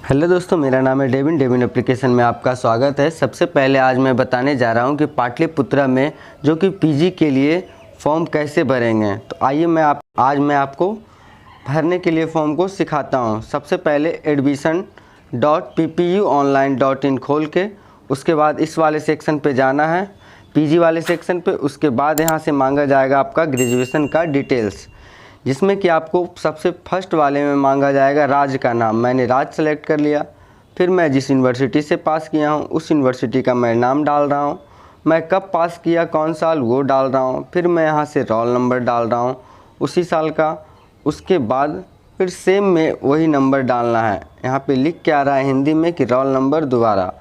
Hello दोस्तों, मेरा नाम है डेविन एप्लीकेशन में आपका स्वागत है। सबसे पहले आज मैं बताने जा रहा हूं कि पाटलिपुत्रा में जो कि पीजी के लिए फॉर्म कैसे भरेंगे। तो आइए आज मैं आपको भरने के लिए फॉर्म को सिखाता हूं। सबसे पहले admission.ppuonline.in खोल के उसके बाद इस वाले सेक्शन पे जाना है, पीजी वाले सेक्शन पे। उसके बाद यहाँ से मांगा जाएगा आपका ग्रेजुएशन का डिटेल्स, जिसमें कि आपको सबसे फर्स्ट वाले में मांगा जाएगा राज्य का नाम। मैंने राज्य सेलेक्ट कर लिया। फिर मैं जिस यूनिवर्सिटी से पास किया हूँ उस यूनिवर्सिटी का मैं नाम डाल रहा हूँ। मैं कब पास किया, कौन साल, वो डाल रहा हूँ। फिर मैं यहाँ से रोल नंबर डाल रहा हूँ उसी साल का। उसके बाद फिर सेम में वही नंबर डालना है। यहाँ पे लिख के आ रहा है हिंदी में कि रोल नंबर दोबारा।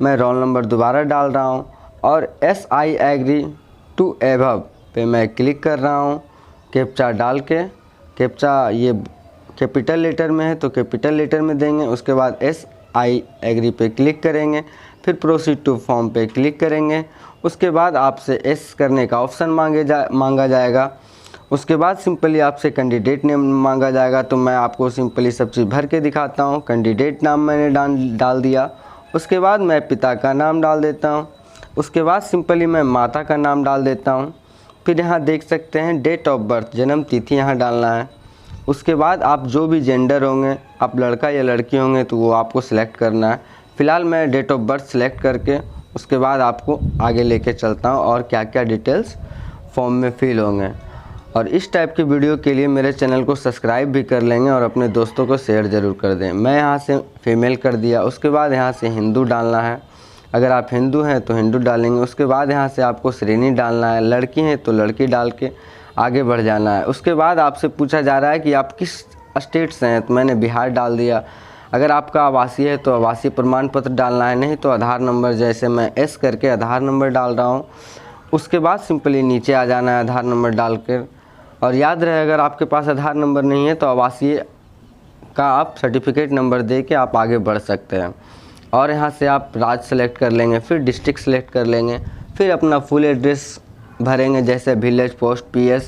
मैं रोल नंबर दोबारा डाल रहा हूँ और SI एग्री टू एबव पे मैं क्लिक कर रहा हूँ। कैप्चा डाल के, कैप्चा ये कैपिटल लेटर में है तो कैपिटल लेटर में देंगे। उसके बाद SI एग्री पे क्लिक करेंगे। फिर प्रोसीड टू फॉर्म पे क्लिक करेंगे। उसके बाद आपसे एस करने का ऑप्शन मांगा जाएगा। उसके बाद सिंपली आपसे कैंडिडेट नेम मांगा जाएगा। तो मैं आपको सिंपली सब चीज़ भर के दिखाता हूँ। कैंडिडेट नाम मैंने डाल दिया। उसके बाद मैं पिता का नाम डाल देता हूँ। उसके बाद सिंपली मैं माता का नाम डाल देता हूँ। फिर यहाँ देख सकते हैं डेट ऑफ बर्थ, जन्म तिथि यहाँ डालना है। उसके बाद आप जो भी जेंडर होंगे, आप लड़का या लड़की होंगे तो वो आपको सिलेक्ट करना है। फ़िलहाल मैं डेट ऑफ बर्थ सिलेक्ट करके उसके बाद आपको आगे लेके चलता हूँ और क्या क्या डिटेल्स फॉर्म में फिल होंगे। और इस टाइप की वीडियो के लिए मेरे चैनल को सब्सक्राइब भी कर लेंगे और अपने दोस्तों को शेयर ज़रूर कर दें। मैं यहाँ से फीमेल कर दिया। उसके बाद यहाँ से हिंदू डालना है। अगर आप हिंदू हैं तो हिंदू डालेंगे। उसके बाद यहाँ से आपको श्रेणी डालना है। लड़की हैं तो लड़की डाल के आगे बढ़ जाना है। उसके बाद आपसे पूछा जा रहा है कि आप किस स्टेट से हैं, तो मैंने बिहार डाल दिया। अगर आपका आवासीय है तो आवासीय प्रमाण पत्र डालना है, नहीं तो आधार नंबर, जैसे मैं S करके आधार नंबर डाल रहा हूँ। उसके बाद सिंपली नीचे आ जाना है आधार नंबर डाल कर। और याद रहे, अगर आपके पास आधार नंबर नहीं है तो आवासीय का आप सर्टिफिकेट नंबर दे के आप आगे बढ़ सकते हैं। और यहाँ से आप राज्य सेलेक्ट कर लेंगे, फिर डिस्ट्रिक्ट सेलेक्ट कर लेंगे, फिर अपना फुल एड्रेस भरेंगे, जैसे विलेज, पोस्ट, PS,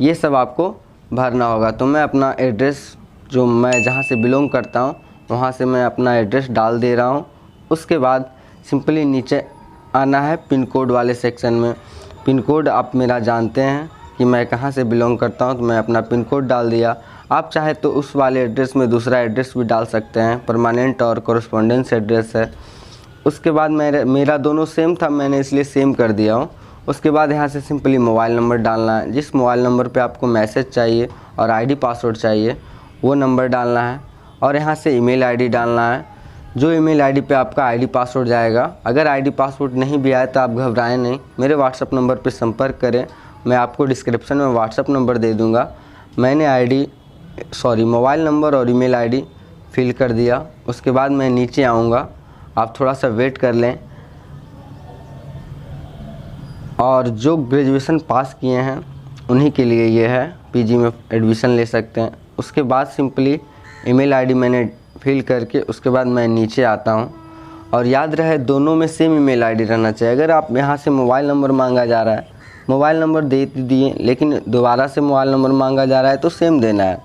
ये सब आपको भरना होगा। तो मैं अपना एड्रेस जो मैं जहाँ से बिलोंग करता हूँ वहाँ से मैं अपना एड्रेस डाल दे रहा हूँ। उसके बाद सिंपली नीचे आना है पिन कोड वाले सेक्शन में। पिन कोड आप मेरा जानते हैं कि मैं कहाँ से बिलोंग करता हूँ, तो मैं अपना पिन कोड डाल दिया। आप चाहे तो उस वाले एड्रेस में दूसरा एड्रेस भी डाल सकते हैं, परमानेंट और कॉरेस्पॉन्डेंस एड्रेस है। उसके बाद मेरा दोनों सेम था, मैंने इसलिए सेम कर दिया हूँ। उसके बाद यहाँ से सिंपली मोबाइल नंबर डालना है। जिस मोबाइल नंबर पे आपको मैसेज चाहिए और ID पासवर्ड चाहिए वो नंबर डालना है। और यहाँ से ईमेल ID डालना है, जो ईमेल ID पे आपका ID पासवर्ड जाएगा। अगर ID पासवर्ड नहीं भी आए तो आप घबराएं नहीं, मेरे व्हाट्सअप नंबर पे संपर्क करें। मैं आपको डिस्क्रिप्शन में व्हाट्सअप नंबर दे दूँगा। मैंने मोबाइल नंबर और ईमेल ID फिल कर दिया। उसके बाद मैं नीचे आऊँगा, आप थोड़ा सा वेट कर लें। और जो ग्रेजुएशन पास किए हैं उन्हीं के लिए ये है, पीजी में एडमिशन ले सकते हैं। उसके बाद सिंपली ईमेल ID मैंने फिल करके उसके बाद मैं नीचे आता हूँ। और याद रहे, दोनों में सेम ईमेल ID रहना चाहिए। अगर आप यहाँ से मोबाइल नंबर मांगा जा रहा है, मोबाइल नंबर दे दिए, लेकिन दोबारा से मोबाइल नंबर मांगा जा रहा है तो सेम देना है।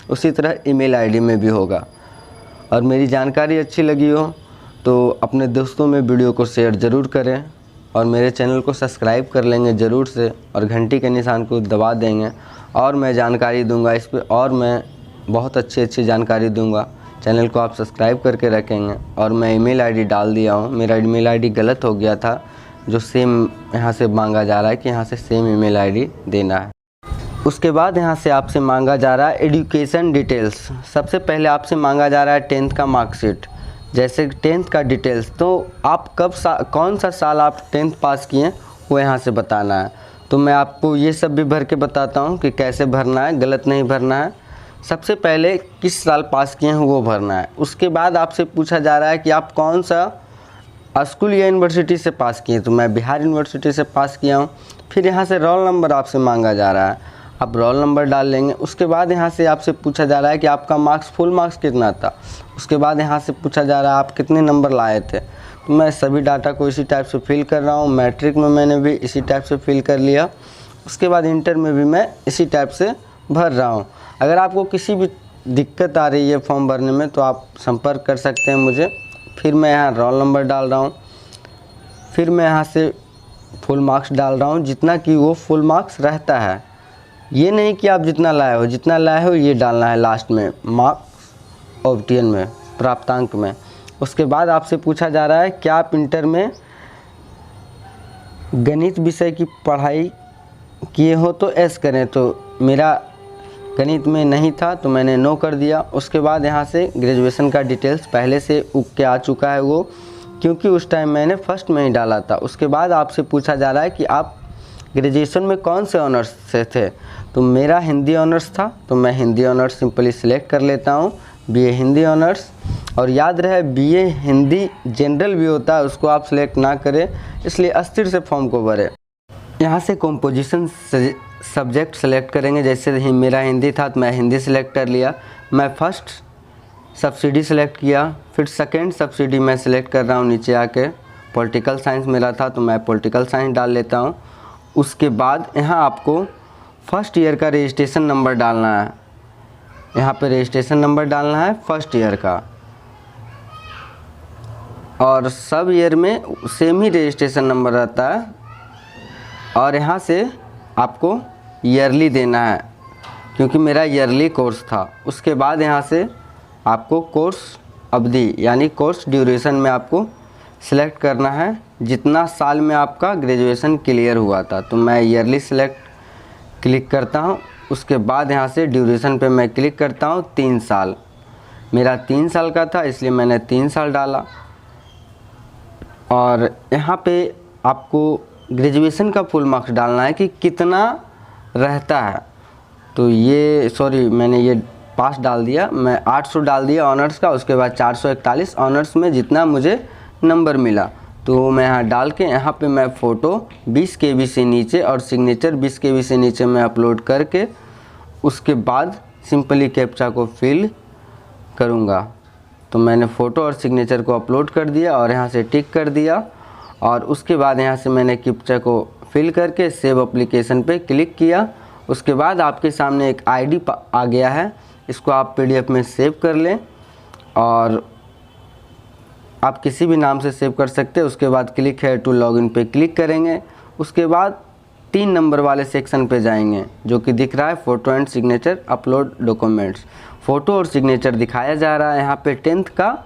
उसी तरह ईमेल ID में भी होगा। और मेरी जानकारी अच्छी लगी हो तो अपने दोस्तों में वीडियो को शेयर ज़रूर करें और मेरे चैनल को सब्सक्राइब कर लेंगे ज़रूर से, और घंटी के निशान को दबा देंगे। और मैं जानकारी दूंगा इस पर, और मैं बहुत अच्छी जानकारी दूंगा। चैनल को आप सब्सक्राइब करके रखेंगे। और मैं ईमेल ID डाल दिया हूँ, मेरा ईमेल ID गलत हो गया था, जो सेम यहाँ से मांगा जा रहा है कि यहाँ से सेम ईमेल ID देना है। उसके बाद यहाँ से आपसे मांगा जा रहा है एजुकेशन डिटेल्स। सबसे पहले आपसे मांगा जा रहा है 10th का मार्कशीट, जैसे 10th का डिटेल्स। तो आप कौन सा साल आप 10th पास किए वो यहाँ से बताना है। तो मैं आपको ये सब भी भर के बताता हूँ कि कैसे भरना है, गलत नहीं भरना है। सबसे पहले किस साल पास किए हैं वो भरना है। उसके बाद आपसे पूछा जा रहा है कि आप कौन सा स्कूल या यूनिवर्सिटी से पास किए, तो मैं बिहार यूनिवर्सिटी से पास किया हूँ। फिर यहाँ से रोल नंबर आपसे मांगा जा रहा है, आप रोल नंबर डाल लेंगे। उसके बाद यहाँ से आपसे पूछा जा रहा है कि आपका फुल मार्क्स कितना था। उसके बाद यहाँ से पूछा जा रहा है आप कितने नंबर लाए थे। तो मैं सभी डाटा को इसी टाइप से फिल कर रहा हूँ। मैट्रिक में मैंने भी इसी टाइप से फिल कर लिया। उसके बाद इंटर में भी मैं इसी टाइप से भर रहा हूँ। अगर आपको किसी भी दिक्कत आ रही है फॉर्म भरने में तो आप संपर्क कर सकते हैं मुझे। फिर मैं यहाँ रोल नंबर डाल रहा हूँ, फिर मैं यहाँ से फुल मार्क्स डाल रहा हूँ जितना कि वो फुल मार्क्स रहता है। ये नहीं कि आप जितना लाए हो ये डालना है लास्ट में मार्क्स ऑब्टेन में, प्राप्तांक में। उसके बाद आपसे पूछा जा रहा है क्या आप इंटर में गणित विषय की पढ़ाई किए हो तो एस करें। तो मेरा गणित में नहीं था तो मैंने नो कर दिया। उसके बाद यहाँ से ग्रेजुएशन का डिटेल्स पहले से उग के आ चुका है वो, क्योंकि उस टाइम मैंने फर्स्ट में ही डाला था। उसके बाद आपसे पूछा जा रहा है कि आप ग्रेजुएशन में कौन से ऑनर्स से थे। तो मेरा हिंदी ऑनर्स था तो मैं हिंदी ऑनर्स सिंपली सिलेक्ट कर लेता हूँ, बीए हिंदी ऑनर्स। और याद रहे बीए हिंदी जनरल भी होता है, उसको आप सिलेक्ट ना करें, इसलिए अस्थिर से फॉर्म को भरें। यहाँ से कॉम्पोजिशन सब्जेक्ट सेलेक्ट करेंगे। जैसे ही मेरा हिंदी था तो मैं हिंदी सेलेक्ट कर लिया। मैं फर्स्ट सब्सिडी सेलेक्ट किया, फिर सेकंड सब्सिडी मैं सेलेक्ट कर रहा हूँ नीचे आके। पॉलिटिकल साइंस मेरा था तो मैं पॉलिटिकल साइंस डाल लेता हूँ। उसके बाद यहाँ आपको फर्स्ट ईयर का रजिस्ट्रेशन नंबर डालना है। यहाँ पे रजिस्ट्रेशन नंबर डालना है फर्स्ट ईयर का, और सब ईयर में सेम ही रजिस्ट्रेशन नंबर रहता है। और यहाँ से आपको ईयरली देना है क्योंकि मेरा ईयरली कोर्स था। उसके बाद यहाँ से आपको कोर्स अवधि यानी कोर्स ड्यूरेशन में आपको सिलेक्ट करना है जितना साल में आपका ग्रेजुएशन क्लियर हुआ था। तो मैं ईयरली सिलेक्ट क्लिक करता हूँ। उसके बाद यहाँ से ड्यूरेशन पे मैं क्लिक करता हूँ 3 साल। मेरा 3 साल का था इसलिए मैंने 3 साल डाला। और यहाँ पे आपको ग्रेजुएशन का फुल मार्क्स डालना है कि कितना रहता है। तो ये मैंने ये पास डाल दिया, मैं 800 डाल दिया ऑनर्स का। उसके बाद 441 ऑनर्स में जितना मुझे नंबर मिला तो मैं यहाँ डाल के यहाँ पे मैं फ़ोटो 20 KB से नीचे और सिग्नेचर 20 KB से नीचे मैं अपलोड करके उसके बाद सिंपली कैप्चा को फिल करूँगा। तो मैंने फ़ोटो और सिग्नेचर को अपलोड कर दिया और यहाँ से टिक कर दिया। और उसके बाद यहाँ से मैंने कैप्चा को फिल करके सेव एप्लीकेशन पे क्लिक किया। उसके बाद आपके सामने एक आईडी आ गया है, इसको आप PDF में सेव कर लें और आप किसी भी नाम से सेव कर सकते हैं। उसके बाद क्लिक है टू लॉगिन पे क्लिक करेंगे। उसके बाद 3 नंबर वाले सेक्शन पे जाएंगे जो कि दिख रहा है photo and signature upload documents. Photo और सिग्नेचर दिखाया जा रहा है। यहाँ पे 10th का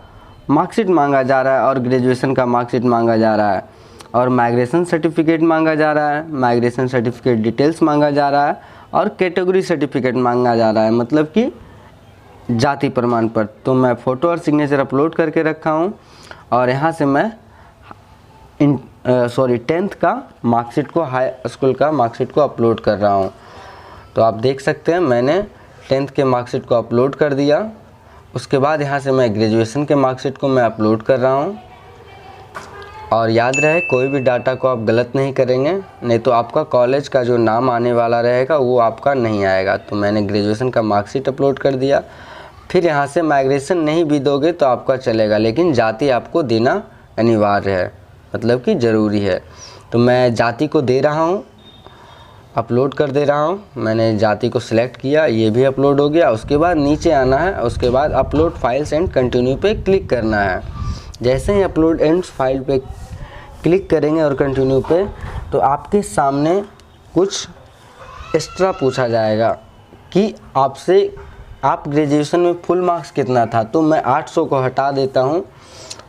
मार्कशीट मांगा जा रहा है और ग्रेजुएशन का मार्कशीट मांगा जा रहा है और माइग्रेशन सर्टिफिकेट मांगा जा रहा है, माइग्रेशन सर्टिफिकेट डिटेल्स मांगा जा रहा है और कैटेगरी सर्टिफिकेट मांगा जा रहा है, मतलब कि जाति प्रमाण पत्र। तो मैं फ़ोटो और सिग्नेचर अपलोड करके रखा हूँ और यहाँ से मैं 10th का मार्कशीट को, हाई स्कूल का मार्कशीट को अपलोड कर रहा हूँ। तो आप देख सकते हैं मैंने 10th के मार्कशीट को अपलोड कर दिया। उसके बाद यहाँ से मैं ग्रेजुएशन के मार्कशीट को मैं अपलोड कर रहा हूँ। और याद रहे कोई भी डाटा को आप गलत नहीं करेंगे, नहीं तो आपका कॉलेज का जो नाम आने वाला रहेगा वो आपका नहीं आएगा। तो मैंने ग्रेजुएशन का मार्कशीट अपलोड कर दिया। फिर यहाँ से माइग्रेशन नहीं भी दोगे तो आपका चलेगा, लेकिन जाति आपको देना अनिवार्य है, मतलब कि ज़रूरी है। तो मैं जाति को दे रहा हूँ, अपलोड कर दे रहा हूँ। मैंने जाति को सिलेक्ट किया, ये भी अपलोड हो गया। उसके बाद नीचे आना है, उसके बाद अपलोड फाइल्स एंड कंटिन्यू पे क्लिक करना है। जैसे ही अपलोड एंड फाइल पे क्लिक करेंगे और कंटिन्यू पे, तो आपके सामने कुछ एक्स्ट्रा पूछा जाएगा कि आपसे आप ग्रेजुएशन में फुल मार्क्स कितना था। तो मैं 800 को हटा देता हूँ,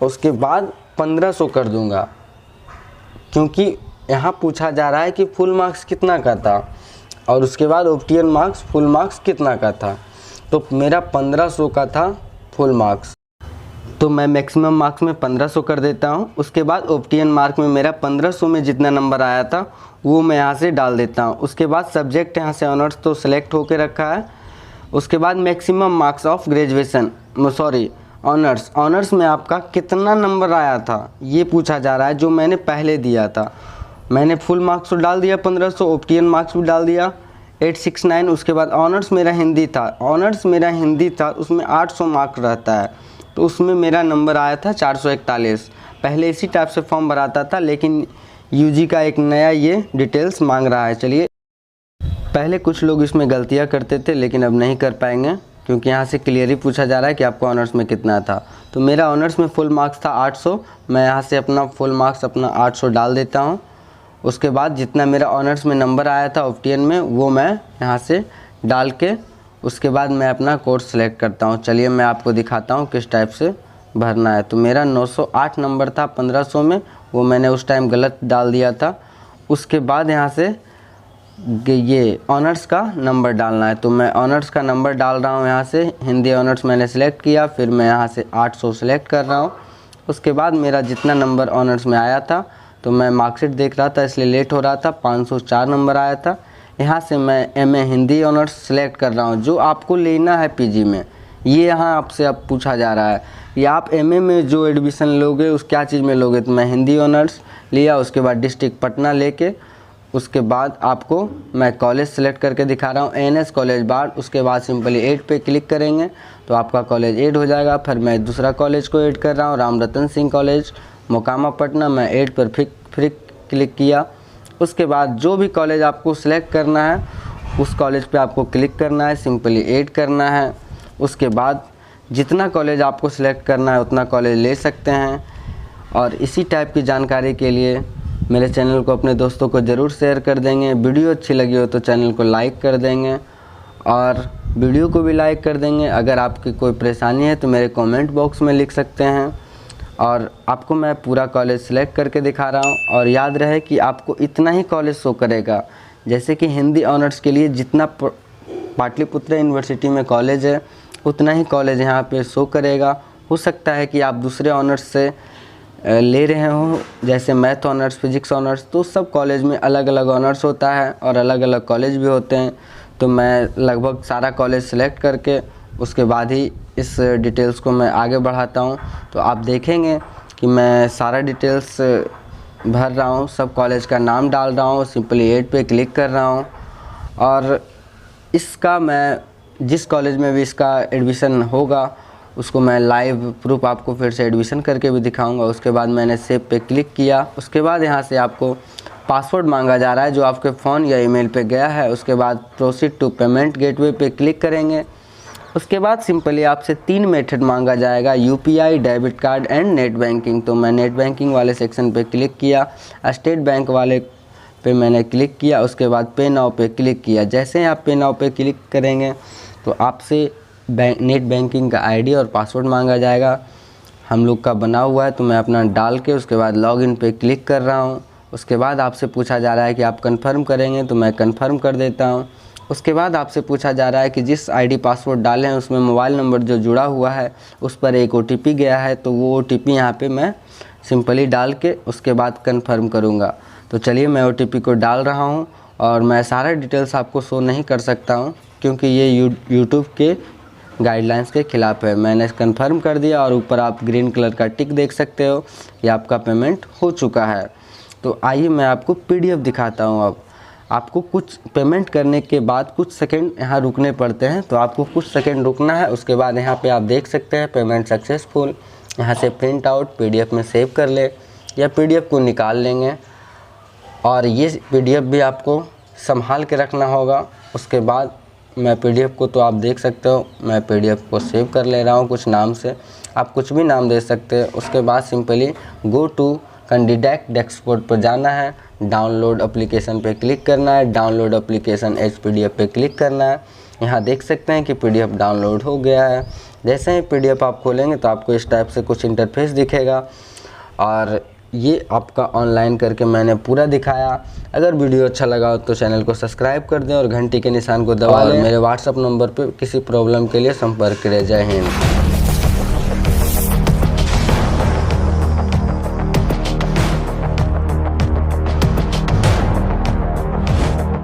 उसके बाद 1500 कर दूँगा, क्योंकि यहाँ पूछा जा रहा है कि फुल मार्क्स कितना का था और उसके बाद ऑप्टियन मार्क्स फुल मार्क्स कितना का था। तो मेरा 1500 का था फुल मार्क्स, तो मैं मैक्सिमम मार्क्स में 1500 कर देता हूँ। उसके बाद ऑप्टियन मार्क में मेरा 1500 में जितना नंबर आया था वो मैं यहाँ से डाल देता हूँ। उसके बाद सब्जेक्ट यहाँ से ऑनर्स तो सेलेक्ट होके रखा है। उसके बाद maximum marks of graduation honours में आपका कितना नंबर आया था ये पूछा जा रहा है, जो मैंने पहले दिया था। मैंने फुल मार्क्स तो डाल दिया 1500, ऑप्टियन मार्क्स भी डाल दिया 869। उसके बाद ऑनर्स मेरा हिंदी था, उसमें 800 मार्क्स रहता है, तो उसमें मेरा नंबर आया था 441। पहले इसी टाइप से फॉर्म भराता था, लेकिन यूजी का एक नया ये डिटेल्स मांग रहा है। चलिए, पहले कुछ लोग इसमें गलतियां करते थे लेकिन अब नहीं कर पाएंगे, क्योंकि यहाँ से क्लियरली पूछा जा रहा है कि आपको ऑनर्स में कितना था। तो मेरा ऑनर्स में फुल मार्क्स था 800, मैं यहाँ से अपना फुल मार्क्स अपना 800 डाल देता हूँ। उसके बाद जितना मेरा ऑनर्स में नंबर आया था ऑप्टियन में वो मैं यहाँ से डाल के उसके बाद मैं अपना कोर्स सेलेक्ट करता हूँ। चलिए मैं आपको दिखाता हूँ किस टाइप से भरना है। तो मेरा 908 नंबर था 1500 में, वो मैंने उस टाइम गलत डाल दिया था। उसके बाद यहाँ से ये ऑनर्स का नंबर डालना है, तो मैं ऑनर्स का नंबर डाल रहा हूँ। यहाँ से हिंदी ऑनर्स मैंने सेलेक्ट किया, फिर मैं यहाँ से 800 सेलेक्ट कर रहा हूँ। उसके बाद मेरा जितना नंबर ऑनर्स में आया था, तो मैं मार्कशीट देख रहा था इसलिए लेट हो रहा था, 504 नंबर आया था। यहाँ से मैं एमए हिंदी ऑनर्स सेलेक्ट कर रहा हूँ, जो आपको लेना है पीजी में। ये यहाँ आपसे अब पूछा जा रहा है कि आप एमए में जो एडमिशन लोगे उस क्या चीज़ में लोगे। तो मैं हिंदी ऑनर्स लिया, उसके बाद डिस्ट्रिक्ट पटना लेके उसके बाद आपको मैं कॉलेज सेलेक्ट करके दिखा रहा हूँ, एनएस कॉलेज बाढ़। उसके बाद सिंपली ऐड पे क्लिक करेंगे तो आपका कॉलेज ऐड हो जाएगा। फिर मैं दूसरा कॉलेज को ऐड कर रहा हूँ, राम रतन सिंह कॉलेज मोकामा पटना। मैं ऐड पर फिर क्लिक किया। उसके बाद जो भी कॉलेज आपको सिलेक्ट करना है उस कॉलेज पे आपको क्लिक करना है, सिंपली ऐड करना है। उसके बाद जितना कॉलेज आपको सिलेक्ट करना है उतना कॉलेज ले सकते हैं। और इसी टाइप की जानकारी के लिए मेरे चैनल को अपने दोस्तों को ज़रूर शेयर कर देंगे। वीडियो अच्छी लगी हो तो चैनल को लाइक कर देंगे और वीडियो को भी लाइक कर देंगे। अगर आपकी कोई परेशानी है तो मेरे कमेंट बॉक्स में लिख सकते हैं। और आपको मैं पूरा कॉलेज सेलेक्ट करके दिखा रहा हूँ। और याद रहे कि आपको इतना ही कॉलेज शो करेगा, जैसे कि हिंदी ऑनर्स के लिए जितना पाटलिपुत्र यूनिवर्सिटी में कॉलेज है उतना ही कॉलेज यहाँ पे शो करेगा। हो सकता है कि आप दूसरे ऑनर्स से ले रहे हो, जैसे मैथ ऑनर्स, फिजिक्स ऑनर्स, तो सब कॉलेज में अलग अलग ऑनर्स होता है और अलग अलग कॉलेज भी होते हैं। तो मैं लगभग सारा कॉलेज सेलेक्ट करके उसके बाद ही इस डिटेल्स को मैं आगे बढ़ाता हूँ। तो आप देखेंगे कि मैं सारा डिटेल्स भर रहा हूँ, सब कॉलेज का नाम डाल रहा हूँ, सिंपली ऐड पे क्लिक कर रहा हूँ। और इसका मैं जिस कॉलेज में भी इसका एडमिशन होगा उसको मैं लाइव प्रूफ आपको फिर से एडमिशन करके भी दिखाऊंगा। उसके बाद मैंने सेव पे क्लिक किया। उसके बाद यहाँ से आपको पासवर्ड मांगा जा रहा है जो आपके फ़ोन या ईमेल पे गया है। उसके बाद प्रोसीड टू पेमेंट गेटवे पे क्लिक करेंगे। उसके बाद सिंपली आपसे 3 मेथड मांगा जाएगा, UPI, debit card and net banking. तो मैं नेट बैंकिंग वाले सेक्शन पे क्लिक किया, स्टेट बैंक वाले पे मैंने क्लिक किया। उसके बाद पे नाउ पे क्लिक किया। जैसे ही आप पे नाउ पे क्लिक करेंगे तो आपसे नेट बैंकिंग का आईडी और पासवर्ड मांगा जाएगा, हम लोग का बना हुआ है। तो मैं अपना डाल के उसके बाद लॉगिन पे क्लिक कर रहा हूँ। उसके बाद आपसे पूछा जा रहा है कि आप कंफर्म करेंगे, तो मैं कंफर्म कर देता हूँ। उसके बाद आपसे पूछा जा रहा है कि जिस आईडी पासवर्ड डाले हैं उसमें मोबाइल नंबर जो जुड़ा हुआ है उस पर एक ओटीपी गया है, तो वो ओटीपी यहाँ पे मैं सिंपली डाल के उसके बाद कंफर्म करूँगा। तो चलिए मैं ओटीपी को डाल रहा हूँ। और मैं सारा डिटेल्स आपको शो नहीं कर सकता हूँ क्योंकि ये यूट्यूब के गाइडलाइंस के ख़िलाफ़ है। मैंने कंफर्म कर दिया और ऊपर आप ग्रीन कलर का टिक देख सकते हो, ये आपका पेमेंट हो चुका है। तो आइए मैं आपको पीडीएफ दिखाता हूँ। अब आपको कुछ पेमेंट करने के बाद कुछ सेकंड यहाँ रुकने पड़ते हैं, तो आपको कुछ सेकंड रुकना है। उसके बाद यहाँ पे आप देख सकते हैं पेमेंट सक्सेसफुल। यहाँ से प्रिंट आउट पीडीएफ में सेव कर ले या पीडीएफ को निकाल लेंगे और ये पीडीएफ भी आपको संभाल के रखना होगा। उसके बाद मैं पीडीएफ को तो आप देख सकते हो, मैं पीडीएफ को सेव कर ले रहा हूँ कुछ नाम से, आप कुछ भी नाम दे सकते हैं। उसके बाद simply go to candidate dashboard पर जाना है, डाउनलोड एप्लीकेशन पे क्लिक करना है, डाउनलोड एप्लीकेशन एज पीडीएफ पे क्लिक करना है। यहाँ देख सकते हैं कि पीडीएफ डाउनलोड हो गया है। जैसे ही पीडीएफ आप खोलेंगे तो आपको इस टाइप से कुछ इंटरफेस दिखेगा और ये आपका ऑनलाइन करके मैंने पूरा दिखाया। अगर वीडियो अच्छा लगा हो तो चैनल को सब्सक्राइब कर दें और घंटी के निशान को दबा लें। मेरे व्हाट्सअप नंबर पे किसी प्रॉब्लम के लिए संपर्क करें। जय हिंद।